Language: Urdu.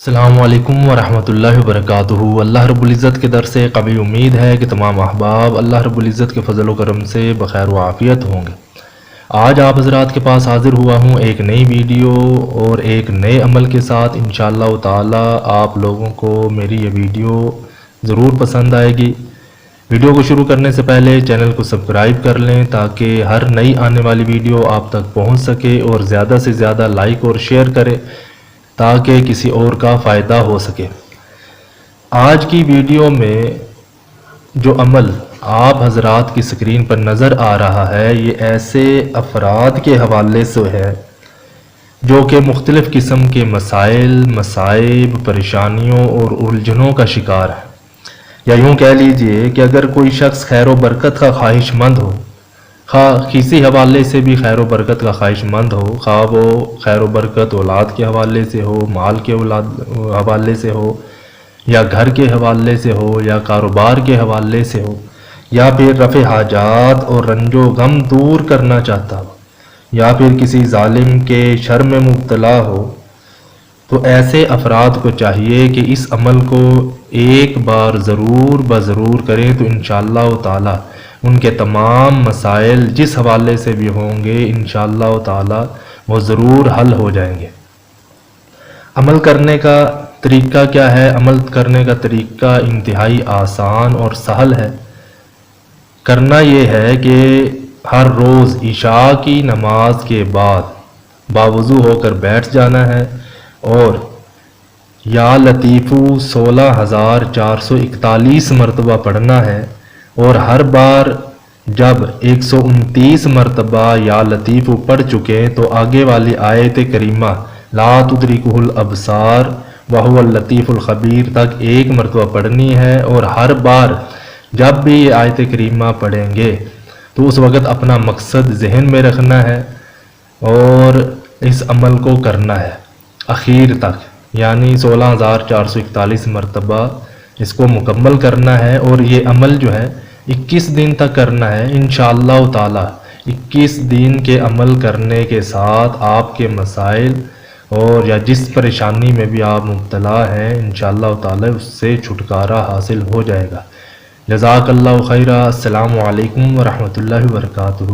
السلام علیکم ورحمۃ اللہ وبرکاتہ۔ اللہ رب العزت کے در سے قوی امید ہے کہ تمام احباب اللہ رب العزت کے فضل و کرم سے بخیر و عافیت ہوں گے۔ آج آپ حضرات کے پاس حاضر ہوا ہوں ایک نئی ویڈیو اور ایک نئے عمل کے ساتھ۔ انشاءاللہ تعالی آپ لوگوں کو میری یہ ویڈیو ضرور پسند آئے گی۔ ویڈیو کو شروع کرنے سے پہلے چینل کو سبسکرائب کر لیں تاکہ ہر نئی آنے والی ویڈیو آپ تک پہنچ سکے، اور زیادہ سے زیادہ لائک اور شیئر کریں تاکہ کسی اور کا فائدہ ہو سکے۔ آج کی ویڈیو میں جو عمل آپ حضرات کی سکرین پر نظر آ رہا ہے، یہ ایسے افراد کے حوالے سے ہے جو کہ مختلف قسم کے مسائل، مصائب، پریشانیوں اور الجھنوں کا شکار ہے، یا یوں کہہ لیجئے کہ اگر کوئی شخص خیر و برکت کا خواہش مند ہو، خواہ کسی حوالے سے بھی خیر و برکت کا خواہش مند ہو، خواہ وہ خیر و برکت اولاد کے حوالے سے ہو، مال کے حوالے سے ہو، یا گھر کے حوالے سے ہو، یا کاروبار کے حوالے سے ہو، یا پھر رفع حاجات اور رنج و غم دور کرنا چاہتا ہو، یا پھر کسی ظالم کے شر میں مبتلا ہو، تو ایسے افراد کو چاہیے کہ اس عمل کو ایک بار ضرور کریں، تو انشاءاللہ تعالی ان کے تمام مسائل جس حوالے سے بھی ہوں گے انشاءاللہ تعالی وہ ضرور حل ہو جائیں گے۔ عمل کرنے کا طریقہ کیا ہے؟ عمل کرنے کا طریقہ انتہائی آسان اور سہل ہے۔ کرنا یہ ہے کہ ہر روز عشاء کی نماز کے بعد باوضو ہو کر بیٹھ جانا ہے، اور یا لطیفو 16,441 مرتبہ پڑھنا ہے، اور ہر بار جب 129 مرتبہ یا لطیف پڑھ چکے تو آگے والی آیت کریمہ لا تدرکہ الابصار وہو اللطیف الخبیر تک ایک مرتبہ پڑھنی ہے، اور ہر بار جب بھی یہ آیت کریمہ پڑھیں گے تو اس وقت اپنا مقصد ذہن میں رکھنا ہے اور اس عمل کو کرنا ہے اخیر تک، یعنی 16,441 مرتبہ اس کو مکمل کرنا ہے، اور یہ عمل جو ہے 21 دن تک کرنا ہے انشاءاللہ تعالی۔ 21 دن کے عمل کرنے کے ساتھ آپ کے مسائل اور یا جس پریشانی میں بھی آپ مبتلا ہیں انشاءاللہ تعالی اس سے چھٹکارا حاصل ہو جائے گا۔ جزاک اللہ خیرہ۔ السلام علیکم ورحمۃ اللہ وبرکاتہ۔